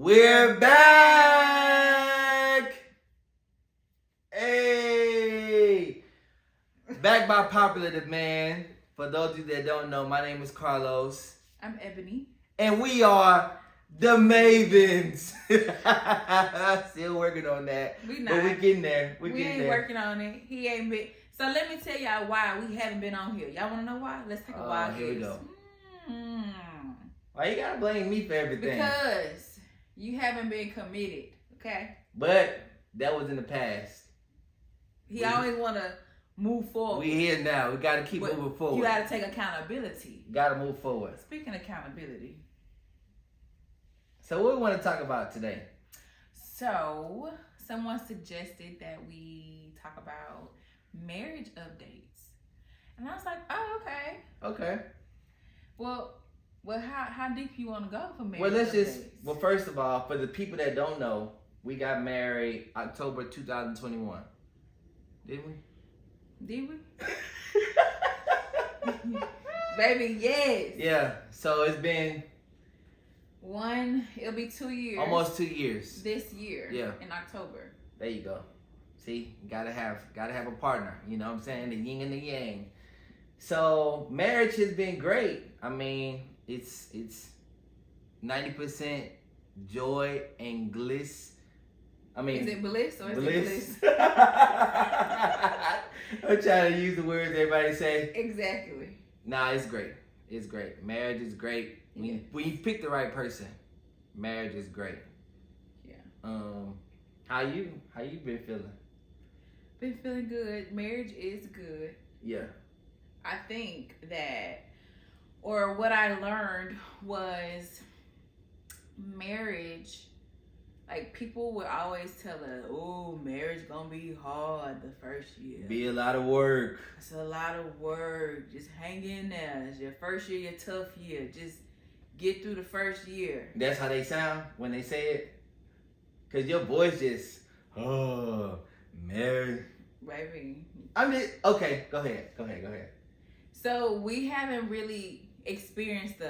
We're back! Hey! Back by popular demand. For those of you that don't know, my name is Carlos. I'm Ebony. And we are the Mavens. Still working on that. We not. But we're getting there. We ain't working on it. He ain't been. So let me tell y'all why we haven't been on here. Y'all want to know why? Let's take a wild Here we guess. go. Why you gotta blame me for everything? Because you haven't been committed, okay? But that was in the past. He always want to move forward. We here now. We gotta keep moving forward. You gotta take accountability. Gotta move forward. Speaking of accountability. So what we want to talk about today? So someone suggested that we talk about marriage updates. And I was like, oh, okay. Okay. Well, how deep you want to go for marriage? Well, updates? first of all, for the people that don't know, we got married October 2021. Didn't we? Did we? Baby, yes. Yeah. So it's been it'll be 2 years. almost 2 years. This year. Yeah. In October. There you go. See, gotta have a partner. You know what I'm saying? The yin and the yang. So marriage has been great. I mean, it's 90% joy and bliss. I mean, is it bliss or is it bliss? I'm trying to use the words everybody say. Exactly. Nah, it's great. It's great. Marriage is great. When you pick the right person, marriage is great. Yeah. How you been feeling? Been feeling good. Marriage is good. Yeah. I think that, or what I learned was marriage, like people would always tell us, oh, marriage gonna be hard the first year. Be a lot of work. It's a lot of work. Just hang in there. It's your first year, your tough year. Just get through the first year. That's how they sound when they say it? Because your voice just, marriage. Baby. I mean, okay, go ahead. So we haven't really experienced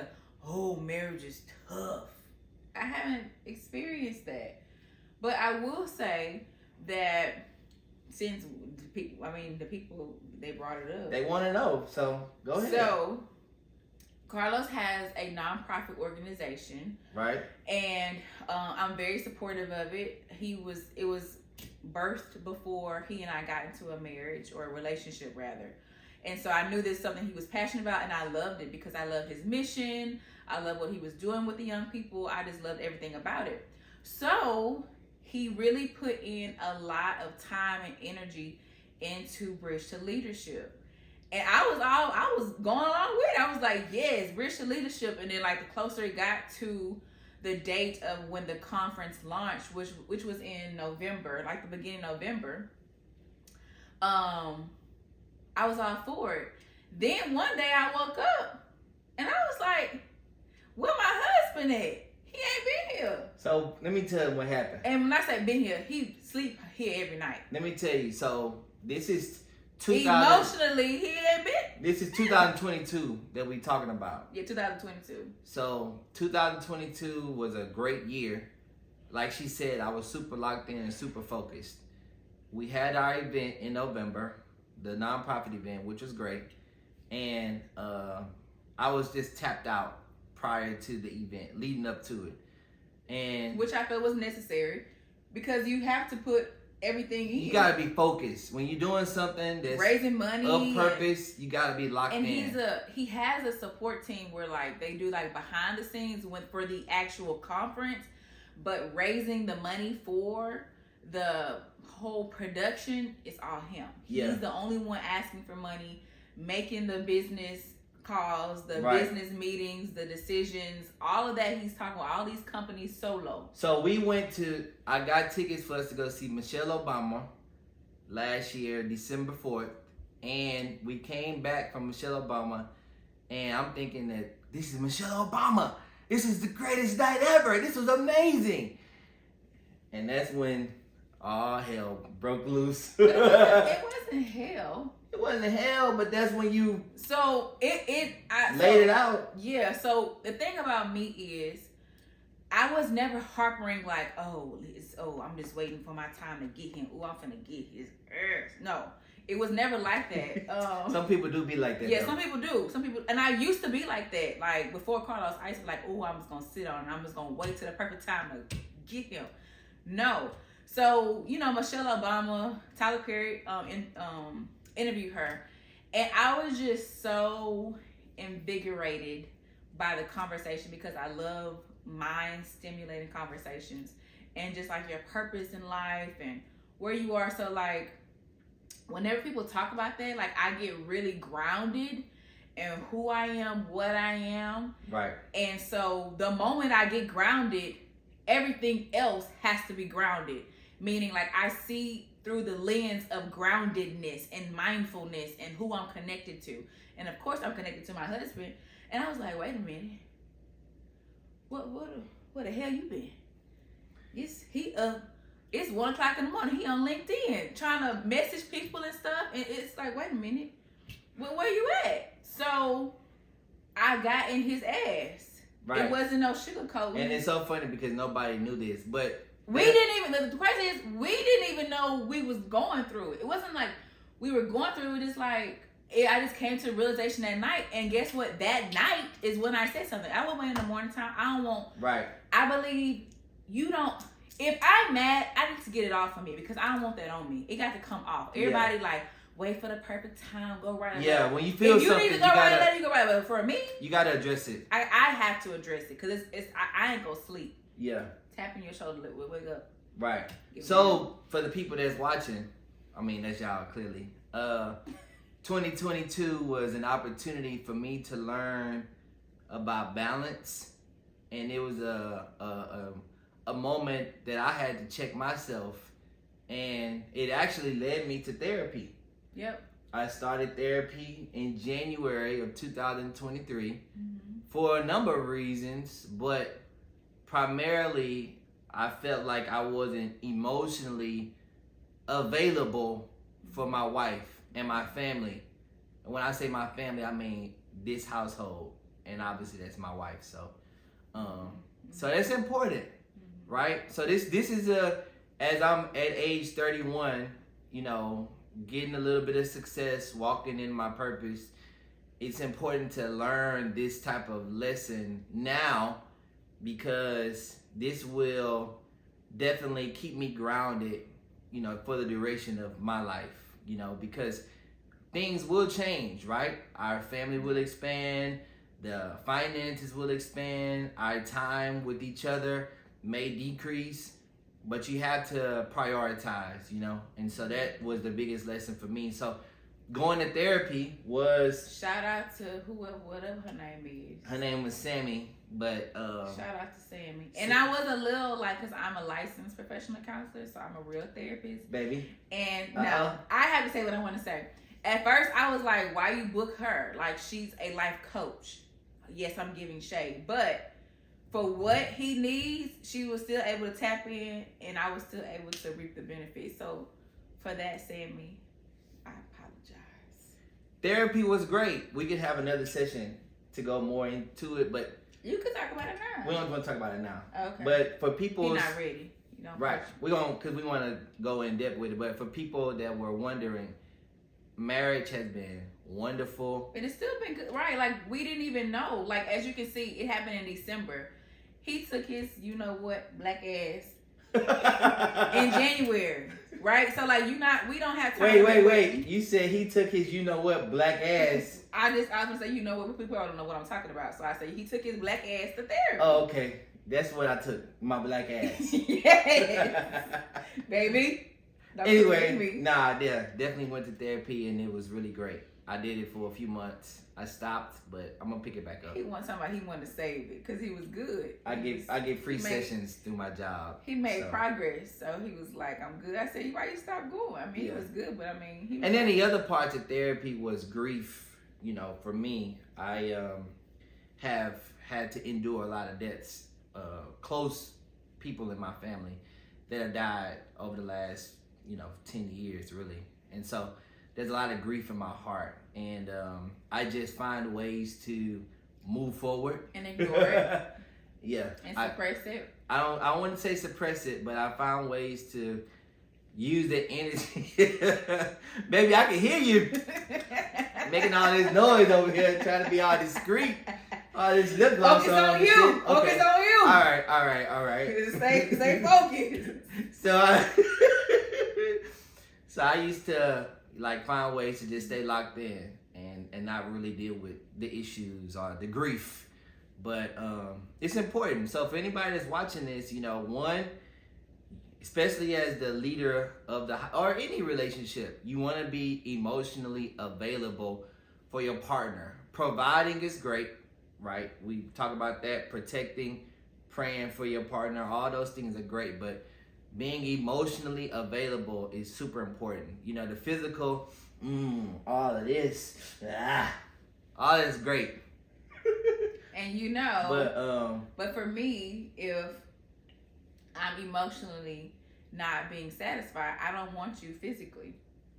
marriage is tough. I haven't experienced that. But I will say that since the people, they brought it up. They want to know, so go ahead. So Carlos has a nonprofit organization. Right. And I'm very supportive of it. It was birthed before he and I got into a marriage or a relationship rather. And so I knew this is something he was passionate about, and I loved it because I loved his mission. I love what he was doing with the young people. I just loved everything about it. So he really put in a lot of time and energy into Bridge to Leadership. And I was going along with it. I was like, yes, Bridge to Leadership. And then like the closer it got to the date of when the conference launched, which was in November, like the beginning of November, I was all for it. Then one day I woke up and I was like, where my husband at? He ain't been here. So let me tell you what happened. And when I say been here, he sleep here every night. Let me tell you. So this is emotionally, he ain't been. This is 2022 that we talking about. Yeah, 2022. So 2022 was a great year. Like she said, I was super locked in and super focused. We had our event in November, the nonprofit event, which was great. And I was just tapped out prior to the event, leading up to it. And which I felt was necessary because you have to put everything in. You gotta be focused. When you're doing something that's raising money of purpose, you gotta be locked in. And he has a support team where like they do like behind the scenes for the actual conference, but raising the money for the whole production is all him. Yeah. He's the only one asking for money, making the business calls, the Right. business meetings, the decisions, all of that. He's talking about all these companies solo. So I got tickets for us to go see Michelle Obama last year, December 4th. And we came back from Michelle Obama. And I'm thinking that this is Michelle Obama. This is the greatest night ever. This was amazing. And that's when all hell broke loose. It wasn't hell. It wasn't hell, but that's when you So laid it out. Yeah. So the thing about me is, I was never harping like, I'm just waiting for my time to get him. I'm finna get his ass. No, it was never like that. Some people do be like that. Yeah, though. some people do. Some people, and I used to be like that. Like before Carlos, I used to be like, I'm just gonna sit on, and I'm just gonna wait till the perfect time to get him. No. So Michelle Obama, Tyler Perry, interviewed her, and I was just so invigorated by the conversation because I love mind stimulating conversations and just like your purpose in life and where you are. So like whenever people talk about that, like I get really grounded in who I am, what I am. Right. And so the moment I get grounded, everything else has to be grounded. Meaning like I see through the lens of groundedness and mindfulness and who I'm connected to. And of course I'm connected to my husband. And I was like, wait a minute. What the hell you been? It's 1:00 in the morning. He on LinkedIn trying to message people and stuff. And it's like, wait a minute. Well, where you at? So I got in his ass. Right. It wasn't no sugarcoating. And it's so funny because nobody knew this, but we didn't even. The crazy is we didn't even know we was going through it. It wasn't like we were going through it. It's like I just came to the realization that night, and guess what? That night is when I said something. I woke up in the morning time. I don't want. Right. I believe you don't. If I'm mad, I need to get it off of me because I don't want that on me. It got to come off. Everybody like wait for the perfect time. Go write a letter. Yeah, when you feel if something, you need to go write a letter, you go write a letter. For me, you gotta address it. I have to address it because I ain't gonna sleep. Yeah. Tapping your shoulder, wake up. Right. So for the people that's watching, I mean that's y'all clearly. 2022 was an opportunity for me to learn about balance, and it was a moment that I had to check myself, and it actually led me to therapy. Yep. I started therapy in January of 2023 for a number of reasons, but primarily I felt like I wasn't emotionally available for my wife and my family. And when I say my family, I mean this household, and obviously that's my wife. So so that's important, right? So this is as I'm at age 31, getting a little bit of success, walking in my purpose, it's important to learn this type of lesson now because this will definitely keep me grounded, for the duration of my life, because things will change, right? Our family will expand, the finances will expand, our time with each other may decrease, but you have to prioritize, and so that was the biggest lesson for me. So going to therapy was... Shout out to whatever her name is. Her name was Sammy, but... Shout out to Sammy. And I was a little, because I'm a licensed professional counselor, so I'm a real therapist. Baby. And now, I have to say what I want to say. At first, I was like, why you book her? Like, she's a life coach. Yes, I'm giving shade, but... For what he needs, she was still able to tap in, and I was still able to reap the benefits. So, for that, Sammy, I apologize. Therapy was great. We could have another session to go more into it, but you could talk about it now. We don't want to talk about it now. Okay. But for people, you're not ready. Right. We don't, because we want to go in depth with it. But for people that were wondering, marriage has been wonderful. And it's still been good, right? Like we didn't even know. Like as you can see, it happened in December. He took his, black ass in January, right? So like we don't have time. Wait. You said he took his, black ass. I was gonna say, what people don't know what I'm talking about. So I say he took his black ass to therapy. Oh, okay. That's what I took, my black ass. Yes, baby. Anyway, definitely went to therapy and it was really great. I did it for a few months. I stopped, but I'm gonna pick it back up. He wanted somebody. He wanted to save it because he was good. I get free sessions through my job. He made progress, so he was like, "I'm good." I said, "Why you stop going?" I mean, He was good, but I mean, he was. And then the other parts of therapy was grief. For me, I have had to endure a lot of deaths. Close people in my family that have died over the last 10 years, really, and so. There's a lot of grief in my heart, and I just find ways to move forward and ignore it. Yeah. And suppress it. I wouldn't say suppress it, but I found ways to use the energy. Baby, I can hear you making all this noise over here, trying to be all discreet. All this lip gloss Focus on you. Okay. Focus on you. All right. Stay focused. So I used to like find ways to just stay locked in and not really deal with the issues or the grief. But it's important. So for anybody that's watching this, one, especially as the leader of or any relationship, you want to be emotionally available for your partner. Providing is great, right? We talk about that, protecting, praying for your partner, all those things are great, but being emotionally available is super important. The physical, all of this, all that's great. And but for me, if I'm emotionally not being satisfied, I don't want you physically.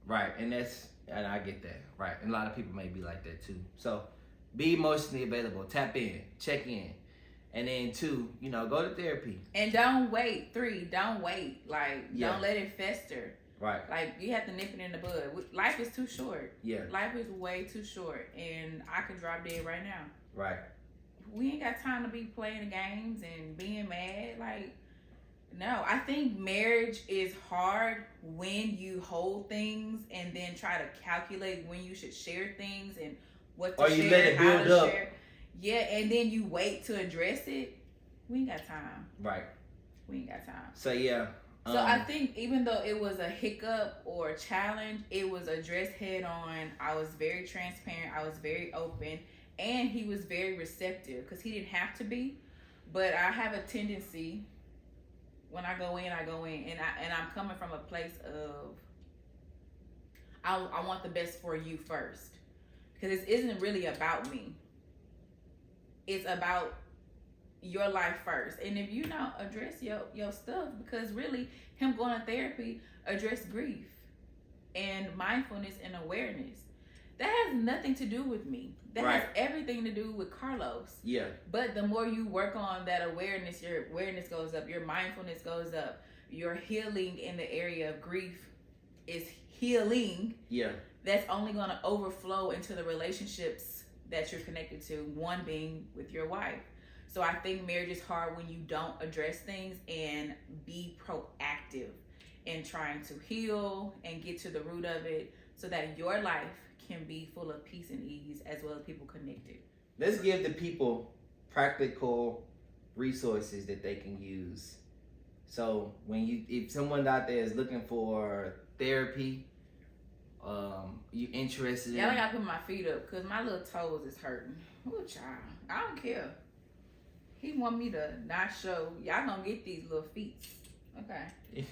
Right, and I get that, right? And a lot of people may be like that too. So be emotionally available, tap in, check in. And then 2, go to therapy. And don't wait. 3, don't wait. Don't let it fester. Right. You have to nip it in the bud. Life is too short. Yeah. Life is way too short. And I could drop dead right now. Right. We ain't got time to be playing the games and being mad. No. I think marriage is hard when you hold things and then try to calculate when you should share things and what to share. Or you let it build up. Share. Yeah, and then you wait to address it. We ain't got time. Right. We ain't got time. So yeah. So I think even though it was a hiccup or a challenge, it was addressed head on. I was very transparent. I was very open. And he was very receptive because he didn't have to be. But I have a tendency, when I go in, and I'm coming from a place of I want the best for you first. Because it isn't really about me. It's about your life first. And if you don't address your stuff, because really him going to therapy address grief and mindfulness and awareness. That has nothing to do with me. That has everything to do with Carlos. Yeah. But the more you work on that awareness, your awareness goes up, your mindfulness goes up, your healing in the area of grief is healing. Yeah. That's only going to overflow into the relationships that you're connected to, one being with your wife. So I think marriage is hard when you don't address things and be proactive in trying to heal and get to the root of it so that your life can be full of peace and ease as well as people connected. Let's give the people practical resources that they can use. So if someone out there is looking for therapy, you interested in... Yeah, I gotta put my feet up because my little toes is hurting. Ooh, child. I don't care. He want me to not show. Y'all gonna get these little feet. Okay.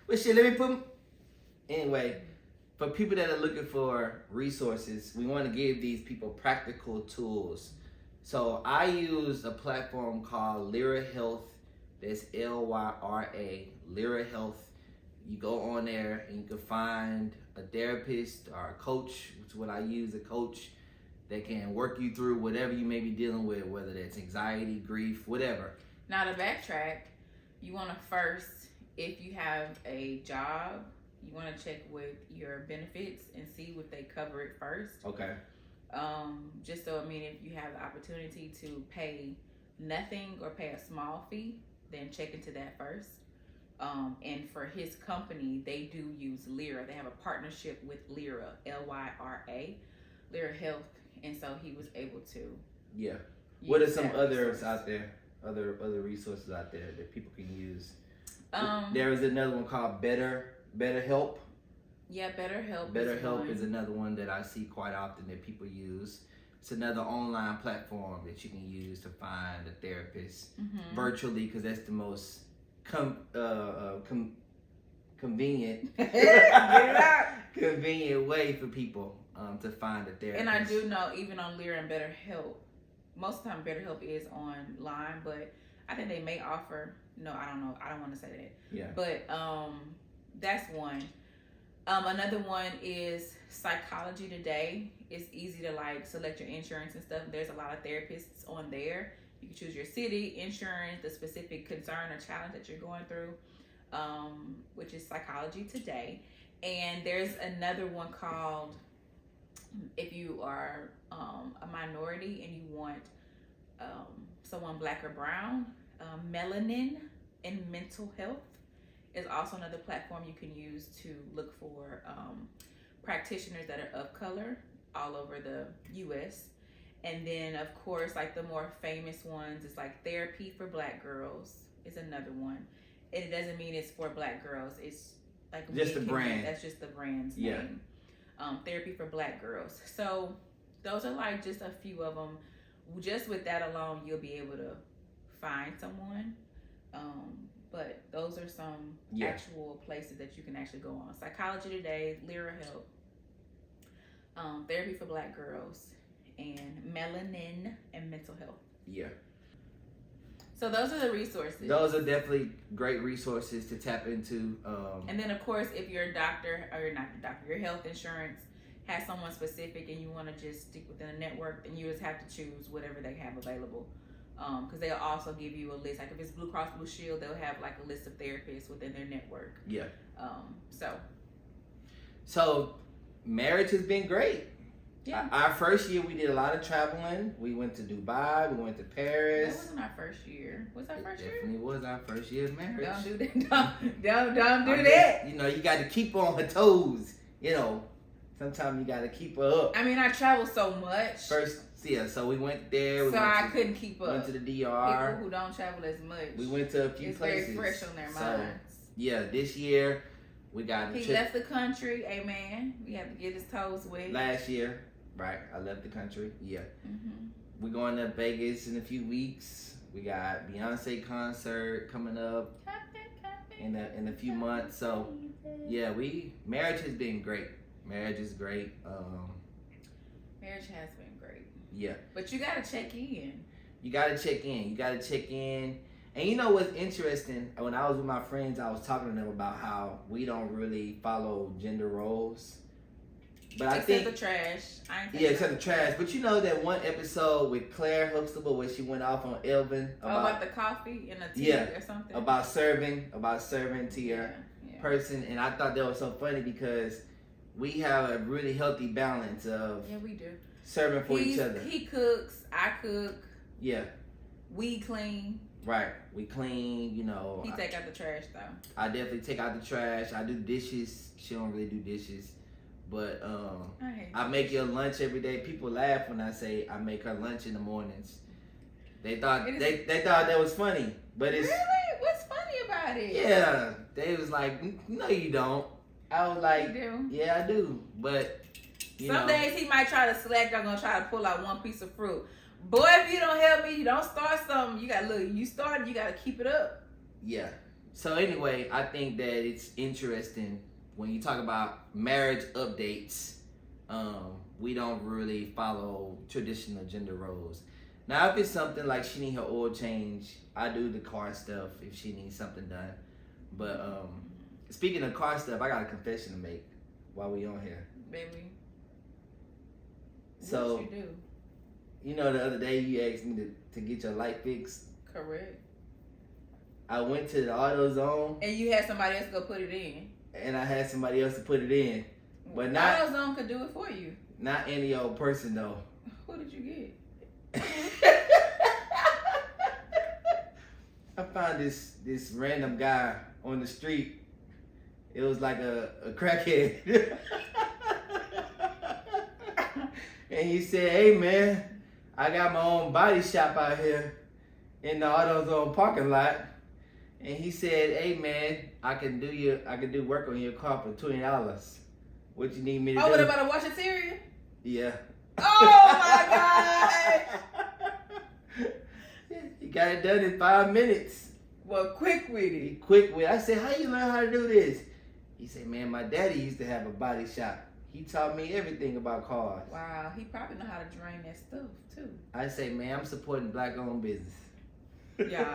Well, shit, let me put... Anyway, for people that are looking for resources, we want to give these people practical tools. So I use a platform called Lyra Health. That's Lyra, Lyra Health. You go on there and you can find a therapist or a coach, which is what I use, a coach that can work you through whatever you may be dealing with, whether that's anxiety, grief, whatever. Now to backtrack, you want to first, if you have a job, you want to check with your benefits and see if they cover it first. Okay. Just so, if you have the opportunity to pay nothing or pay a small fee, then check into that first. And for his company, they do use Lyra. They have a partnership with Lyra, Lyra, Lyra Health. And so he was able to. Yeah. What are some others out there? Other resources out there that people can use? There is another one called BetterHelp. Yeah, BetterHelp. BetterHelp is another one that I see quite often that people use. It's another online platform that you can use to find a therapist virtually, because that's the most convenient convenient way for people to find a therapist. And I do know even on Lyra and BetterHelp, most of the time BetterHelp is online, but I think they may offer. No, I don't know. I don't want to say that. Yeah. But that's one. Another one is Psychology Today. It's easy to select your insurance and stuff. There's a lot of therapists on there. You can choose your city, insurance, the specific concern or challenge that you're going through, which is Psychology Today. And there's another one called, if you are a minority and you want someone black or brown, Melanin and Mental Health is also another platform you can use to look for practitioners that are of color all over the U.S. And then, of course, like the more famous ones is like Therapy for Black Girls is another one. And it doesn't mean it's for black girls. It's like just the brand. That's just the brand's Yeah. name. Therapy for Black Girls. So those are like just a few of them. Just with that alone, you'll be able to find someone. But those are some actual places that you can actually go on. Psychology Today, Lyra Help, Therapy for Black Girls, and Melanin and Mental Health. Yeah. So those are the resources. Those are definitely great resources to tap into. And then, of course, if you're a doctor, or you're not a doctor, your health insurance has someone specific and you want to just stick within a network, then you just have to choose whatever they have available. Because they'll also give you a list. Like if it's Blue Cross Blue Shield, they'll have like a list of therapists within their network. Yeah. So marriage has been great. Yeah. Our first year we did a lot of traveling. We went to Dubai. We went to Paris. That wasn't our first year. Was our first year? Definitely was our first year of marriage. Don't do that. Don't do that. You know, you got to keep her on her toes. You know, sometimes you got to keep her up. I mean, I travel so much. So we went there. I couldn't keep up. Went to the DR. People who don't travel as much. We went to a few places. It's very fresh on their minds. Yeah, this year we got He left the country. Amen. We have to get his toes wet. Last year, right? I left the country. Yeah. Mm-hmm. We're going to Vegas in a few weeks. We got Beyonce concert coming up in a few months. So yeah, marriage has been great. Marriage is great. Marriage has been great. Yeah. But you gotta check in. You gotta check in. And you know what's interesting? When I was with my friends, I was talking to them about how we don't really follow gender roles. But I think the trash. Except the trash. But you know that one episode with Claire Huxtable where she went off on Elvin about the coffee and the tea or something. About serving to your person, and I thought that was so funny because we have a really healthy balance of we do serving for each other. He cooks, I cook. Yeah. We clean. Right. We clean, you know. He take out the trash though. I definitely take out the trash. I do dishes. She don't really do dishes. But I make your lunch every day. People laugh when I say I make her lunch in the mornings. They thought they thought that was funny. But it's really? What's funny about it? Yeah. They was like, no you don't. I was like, you do? Yeah, I do. But some days he might try to slack. I'm gonna try to pull out one piece of fruit. Boy, if you don't help me, you don't start something. You gotta look. You started. You gotta keep it up. Yeah. So anyway, I think that it's interesting when you talk about marriage updates. We don't really follow traditional gender roles. Now, if it's something like she need her oil change, I do the car stuff if she needs something done. But speaking of car stuff, I got a confession to make while we on here. Baby. So, what you do? You know, the other day you asked me to get your light fixed. Correct. I went to the AutoZone. And you had somebody else go put it in. And I had somebody else to put it in. But not AutoZone could do it for you. Not any old person though. Who did you get? I found this random guy on the street. It was like a crackhead. And he said, "Hey man, I got my own body shop out here in the AutoZone parking lot." And he said, "Hey man, I can do work on your car for $20. What you need me to do?" Oh, what about a wash interior? Yeah. Oh my God! He got it done in 5 minutes. Well, quick with it. Quick with it. I said, "How you learn how to do this?" He said, "Man, my daddy used to have a body shop. He taught me everything about cars." Wow, he probably know how to drain that stuff too. I say, "Man, I'm supporting black-owned business." Yeah.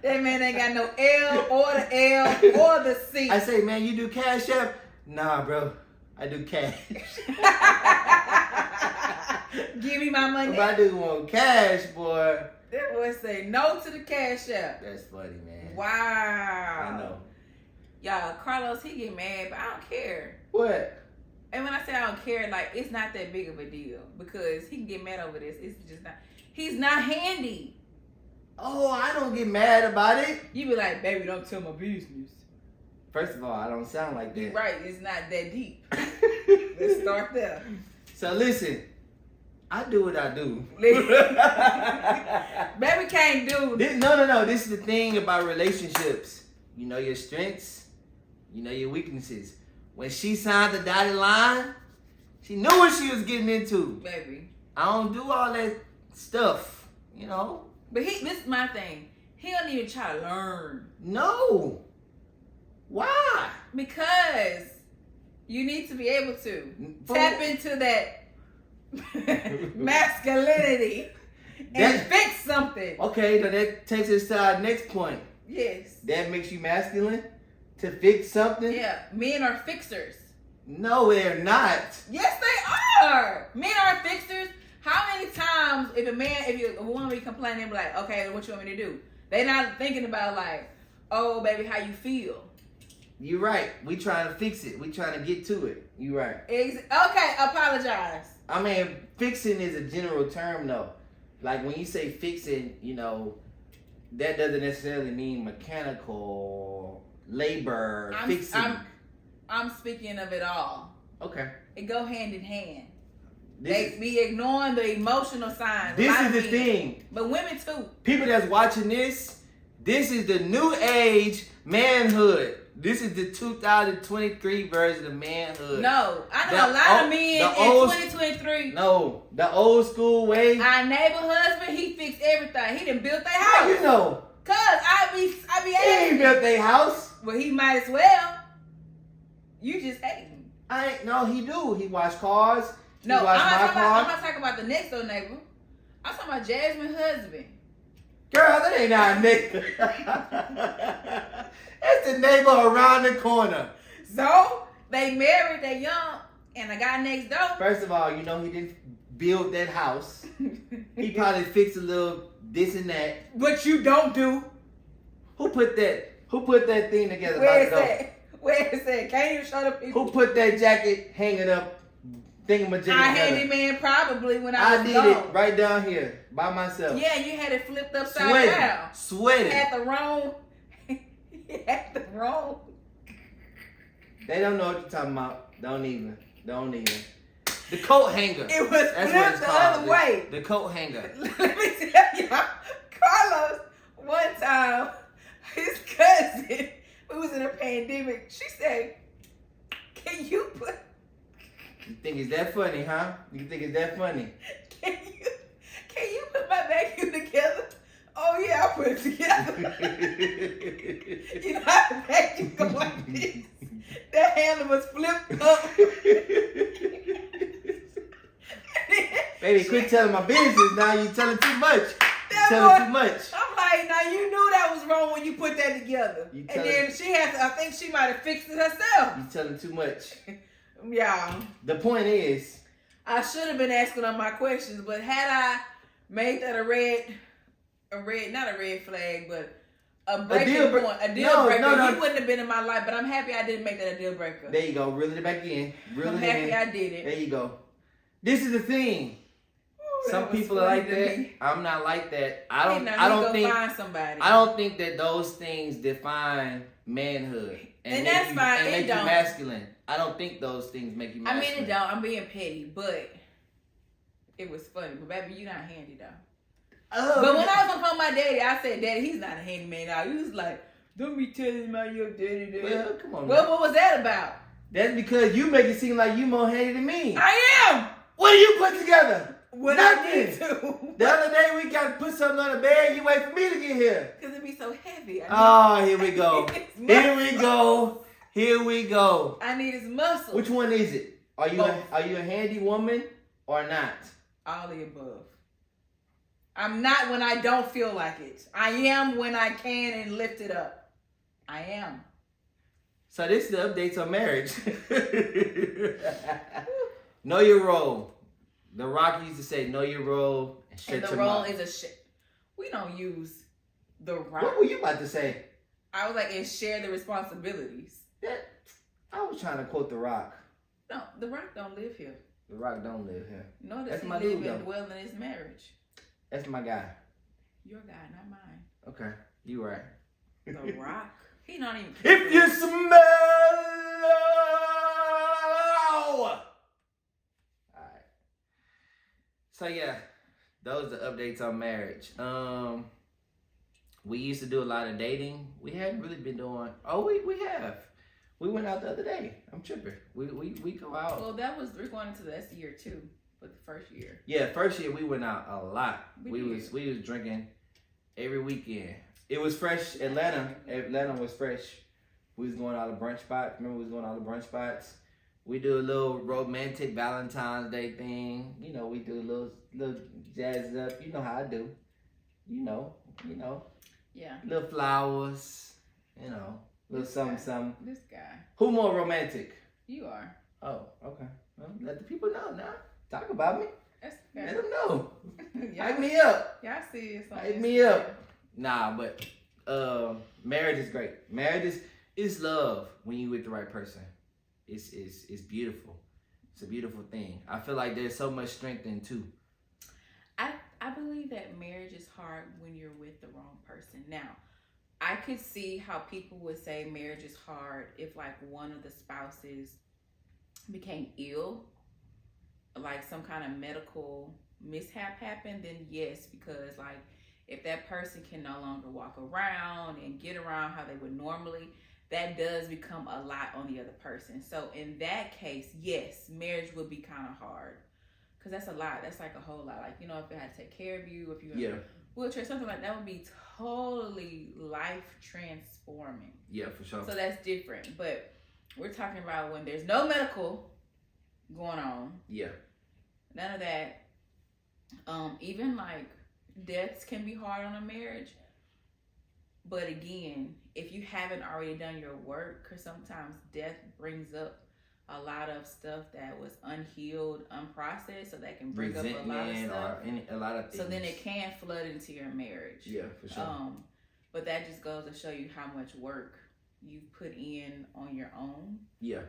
That man ain't got no L or the L or the C. I say, "Man, you do Cash App?" "Nah, bro. I do cash." Give me my money. My dude want cash, boy. That boy say no to the cash app. That's funny, man. Wow. I know. Y'all, Carlos, he get mad, but I don't care. What? And when I say I don't care, like, it's not that big of a deal. Because he can get mad over this. It's just not. He's not handy. Oh, I don't get mad about it. You be like, baby, don't tell my business. First of all, I don't sound like that. You're right. It's not that deep. Let's start there. So listen, I do what I do. Baby can't do No. This is the thing about relationships. You know your strengths. You know your weaknesses. When she signed the dotted line, she knew what she was getting into. baby. I don't do all that stuff, you know. But this is my thing. He don't even try to learn. No. Why? Because you need to be able to tap into that masculinity and fix something. Okay, then that takes us to our next point. Yes. That makes you masculine to fix something? Yeah. Men are fixers. No, they're not. Yes, they are. Men are fixers. How many times if a woman be complaining, be like, okay, what you want me to do? They not thinking about like, oh, baby, how you feel? You're right. We trying to fix it. We trying to get to it. You're right. Okay, apologize. I mean, fixing is a general term, though. Like, when you say fixing, you know, that doesn't necessarily mean mechanical labor fixing. I'm speaking of it all. Okay. It go hand in hand. They be ignoring the emotional signs. This is the thing. But women, too. People that's watching this is the new age manhood. This is the 2023 version of manhood. No, I know a lot of men in 2023. No, the old school way. Our neighbor husband, he fixed everything. He done built their house. How you know? Cause I be He asking. ain't built their house. Well, he might as well. You just hating. No, he do. He wash cars. He No, wash I'm my car. not talking about the next door neighbor. I'm talking about Jasmine's husband. Girl, that ain't our neighbor. That's the neighbor around the corner. So they married, they young, and the guy next door. First of all, you know he didn't build that house. He probably fixed a little this and that. But you don't do. Who put that thing together? Where is that? Where is that? Can't you show the people? Who put that jacket hanging up thingamajig I together? handyman probably when I was did gone. it right down here by myself. Yeah, you had it flipped upside down. Sweating. At the wrong. At the wrong. They don't know what you're talking about. Don't even. The coat hanger. It was That's what flipped it's the called. other way. The coat hanger. Let me tell y'all, Carlos, one time, his cousin, we was in a pandemic, she said, can you put... You think it's that funny, huh? You think it's that funny? Can you put my vacuum together? Oh yeah, I put it together. You know how the vacuum go like this? That handle was flipped up. Baby, quit telling my business now. You telling too much. You telling too much. I'm like, now you knew that was wrong when you put that together. And then she had to, I think she might have fixed it herself. You telling too much. Yeah. The point is, I should have been asking them my questions, but had I made that a red, not a red flag, but a breaking point, a deal breaker, he wouldn't have been in my life, but I'm happy I didn't make that a deal breaker. There you go. Reel it back in. I'm happy I did it. There you go. This is the thing. Ooh, some people are like that. I'm not like that. I don't think that those things define manhood and that's fine. And make you masculine. I don't think those things make you masculine. I mean, it don't. I'm being petty, but it was funny. But baby, you not handy though. But when I was on the phone with my daddy, I said, "Daddy, he's not a handyman now." He was like, "Don't be telling him about your daddy." Well, come on. What was that about? That's because you make it seem like you more handy than me. I am. What do you put together? What I need to. The other day we got to put something on the bed. You wait for me to get here. Because it be so heavy. Here we go. Here we go. I need his muscle. Which one is it? Are you a handy woman or not? All the above. I'm not when I don't feel like it. I am when I can and lift it up. I am. So this is the updates on marriage. Know your role. The Rock used to say, "Know your role and shut And the your role mouth." is a shit. We don't use the Rock. What were you about to say? I was like, and share the responsibilities. That I was trying to quote The Rock. No, the Rock don't live here. The Rock don't live here. Nor does That's he my live dude, and though. dwell in his marriage. That's my guy. Your guy, not mine. Okay, you right. The Rock. He not even. If you smell, all right. So yeah, those are updates on marriage. We used to do a lot of dating. We hadn't really been doing. Oh, we have. We went out the other day. I'm tripping. We go out. Well, we're going into that's year 2, but the first year. Yeah, first year we went out a lot. We was drinking every weekend. It was fresh. Atlanta was fresh. We was going out to brunch spots. Remember, we was going out to brunch spots. We do a little romantic Valentine's Day thing. You know, we do a little jazz up. You know how I do. You know. Yeah. Little flowers. You know, little something. This guy. Who more romantic? You are. Oh, okay. Well, let the people know now. Talk about me. That's Let them know. y'all, Hype me up. y'all see it. Hype me up. Nah, but marriage is great. Marriage is love when you with the right person. It's beautiful. It's a beautiful thing. I feel like there's so much strength in two. I believe that marriage is hard when you're with the wrong person. Now, I could see how people would say marriage is hard if like one of the spouses became ill, like some kind of medical mishap happened, then yes, because like if that person can no longer walk around and get around how they would normally, that does become a lot on the other person. So in that case, yes, marriage would be kind of hard. Because that's a lot. That's like a whole lot. Like, you know, if they had to take care of you, if you're in a wheelchair, something like that would be totally life transforming. Yeah, for sure. So that's different. But we're talking about when there's no medical going on. Yeah. None of that. Even like deaths can be hard on a marriage. But again, if you haven't already done your work, because sometimes death brings up a lot of stuff that was unhealed, unprocessed, so that can bring up a lot of stuff. A lot of things. So then it can flood into your marriage. Yeah, for sure. But that just goes to show you how much work you've put in on your own. Yeah.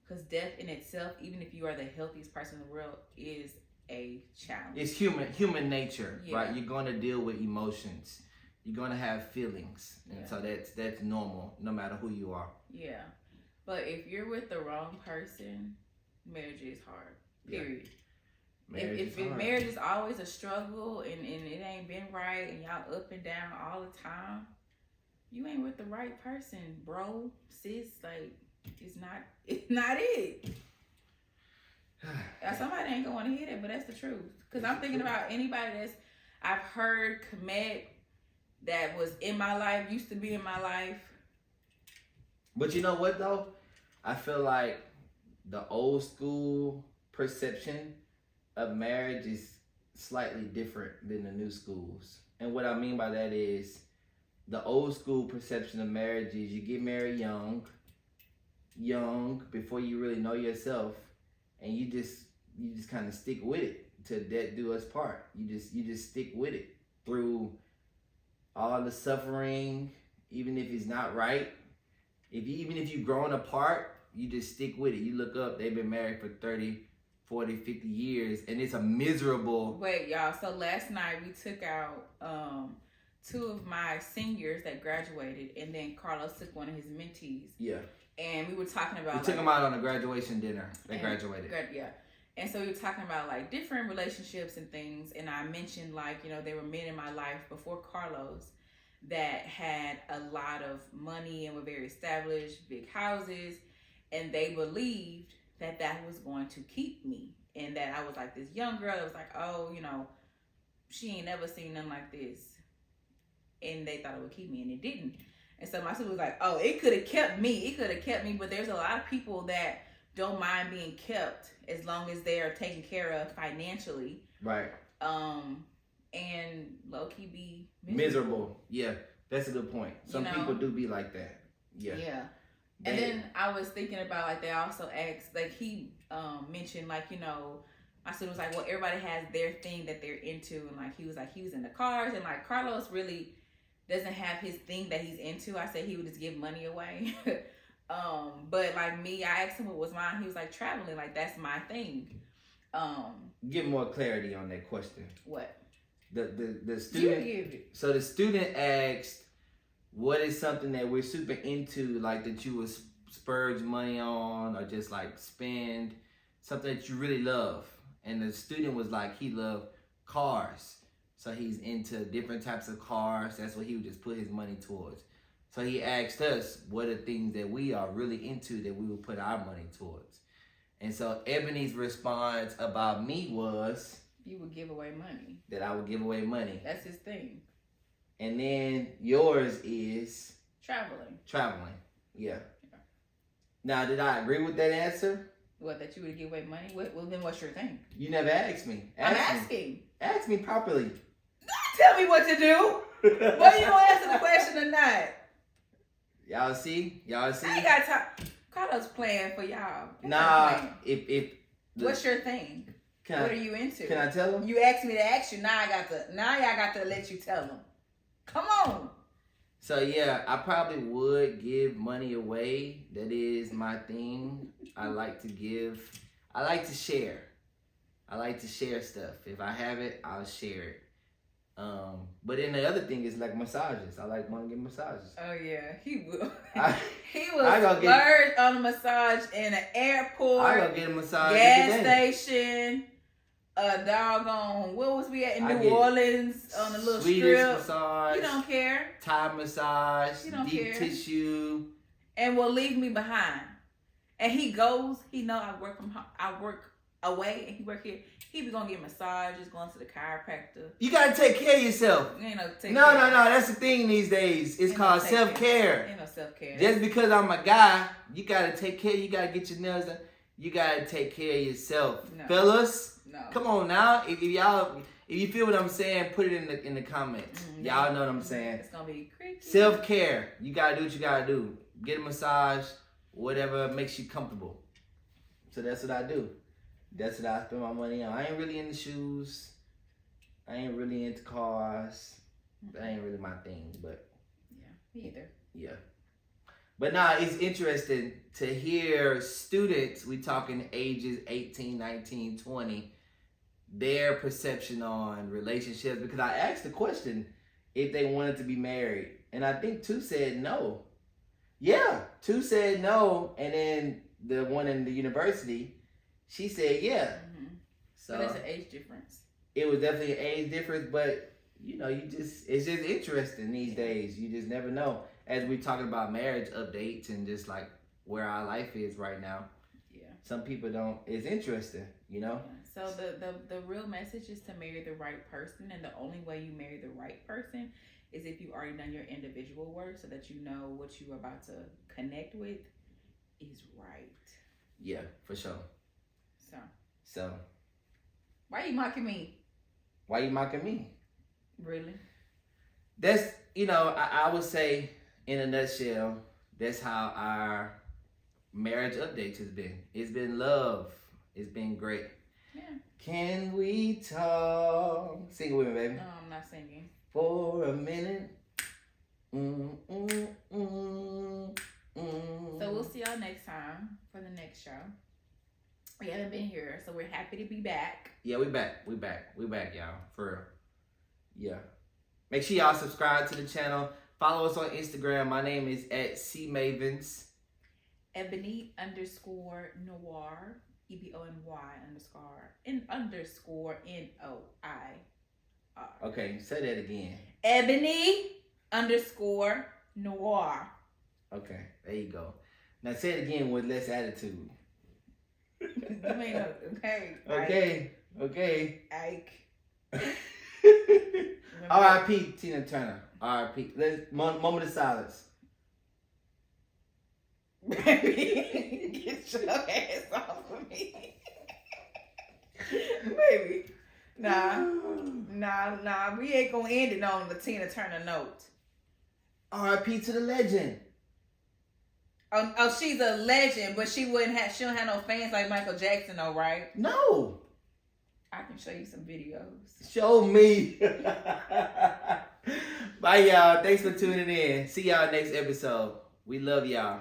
Because death in itself, even if you are the healthiest person in the world, is a challenge. It's human nature, Yeah. right? You're going to deal with emotions. You're going to have feelings. And so that's normal, no matter who you are. Yeah. But if you're with the wrong person, marriage is hard. Period. Yeah. If marriage is always a struggle and it ain't been right and y'all up and down all the time, you ain't with the right person, bro, sis. Like it's not it. Somebody ain't gonna hear that, but that's the truth. Because I'm thinking about anybody I've heard commit that was in my life, used to be in my life. But you know what though? I feel like the old school perception of marriage is slightly different than the new schools. And what I mean by that is the old school perception of marriage is you get married young before you really know yourself, and you just kind of stick with it till death do us part. You just stick with it through all the suffering, even if it's not right. Even if you've grown apart, you just stick with it. You look up, they've been married for 30, 40, 50 years, and it's a miserable... Wait, y'all. So last night we took out 2 of my seniors that graduated, and then Carlos took one of his mentees. Yeah. And we were talking about... We took them out on a graduation dinner. They graduated. Yeah. And so we were talking about like different relationships and things, and I mentioned like, you know, there were men in my life before Carlos that had a lot of money and were very established, big houses, and they believed that was going to keep me, and that I was like this young girl that was like, oh, you know, she ain't never seen nothing like this, and they thought it would keep me, and it didn't. And so my sister was like, oh, it could have kept me, but there's a lot of people that don't mind being kept as long as they are taken care of financially. Right. And low-key be miserable. Yeah, that's a good point. Some people do be like that. Yeah. Yeah. And then I was thinking about like they also asked, like he mentioned like, you know, my student was like, well, everybody has their thing that they're into. And like, he was into cars. And like, Carlos really doesn't have his thing that he's into. I said he would just give money away. But like me, I asked him what was mine. He was like, traveling. Like, that's my thing. Give more clarity on that question. What? The student. You give it. So the student asked, what is something that we're super into, like that you would splurge money on or just like spend, something that you really love? And the student was like, he loved cars. So he's into different types of cars. That's what he would just put his money towards. So he asked us, what are things that we are really into that we would put our money towards? And so Ebony's response about me was, you would give away money. that I would give away money. That's his thing. And then yours is traveling. Yeah. Now, did I agree with that answer? What, that you would give away money? Well, then what's your thing? You never asked me. I'm asking. Ask me properly. Tell me what to do. Whether you gonna answer the question or not. Y'all see? I ain't got time. Carlos playing for y'all. Nah, if what's your thing? What are you into? Can I tell them? You asked me to ask you. Now y'all got to let you tell them. Come on. So yeah, I probably would give money away. That is my thing. I like to give. I like to share. I like to share stuff. If I have it, I'll share it. But then the other thing is like massages. I like want to get massages. Oh yeah, he will. He will I splurge on a massage in an airport. I go get a massage. Gas station. Doggone. Where was we at in New Orleans on a little Swedish strip? massage. You don't care. Thai massage. You don't deep care. tissue. And will leave me behind. And he goes. He know I work from home. I work away, and he work here. He be gonna get massages, going to the chiropractor. You gotta take care of yourself. Ain't no take No. care. That's the thing these days. It's Ain't called no self-care. Ain't no self-care. Just because I'm a guy, you gotta take care. You gotta get your nails done. You gotta take care of yourself, No. fellas. No. Come on now. If you feel what I'm saying, put it in the comments. Y'all know what I'm saying. It's gonna be creepy. Self-care. You gotta do what you gotta do. Get a massage, whatever makes you comfortable. So that's what I do. That's what I spend my money on. I ain't really into shoes. I ain't really into cars. That ain't really my thing, but yeah, me either. yeah. But nah, it's interesting to hear students, we talking ages 18, 19, 20, their perception on relationships, because I asked the question if they wanted to be married. And I think 2 said no. Yeah, 2 said no. And then the one in the university, she said yeah. Mm-hmm. So but there's an age difference. It was definitely an age difference, but you know, it's just interesting these days. You just never know. As we're talking about marriage updates and just like where our life is right now. Yeah. Some people don't. It's interesting, you know? Yeah. So the real message is to marry the right person, and the only way you marry the right person is if you already done your individual work so that you know what you're about to connect with is right. Yeah, for sure. So. Why are you mocking me? Why you mocking me? Really? That's, you know, I would say in a nutshell, that's how our marriage updates has been. It's been love. It's been great. Yeah. Can we talk? Sing it with me, baby. No, I'm not singing. For a minute. So we'll see y'all next time for the next show. We haven't been here, so we're happy to be back. Yeah, we back, y'all. For real. Yeah. Make sure y'all subscribe to the channel. Follow us on Instagram. My name is @CMavens. Ebony _Noir. EBONY _NOIR. Okay, say that again. Ebony _Noir. Okay, there you go. Now say it again with less attitude. You may know. Okay. Ike. R.I.P. Tina Turner. R.I.P. Moment of silence. Baby, get your ass off of me. Baby. Nah. We ain't gonna end it on the Tina Turner note. R.I.P. to the legend. Oh, she's a legend, but she don't have no fans like Michael Jackson, though, right? No. I can show you some videos. Show me. Bye, y'all. Thanks for tuning in. See y'all next episode. We love y'all.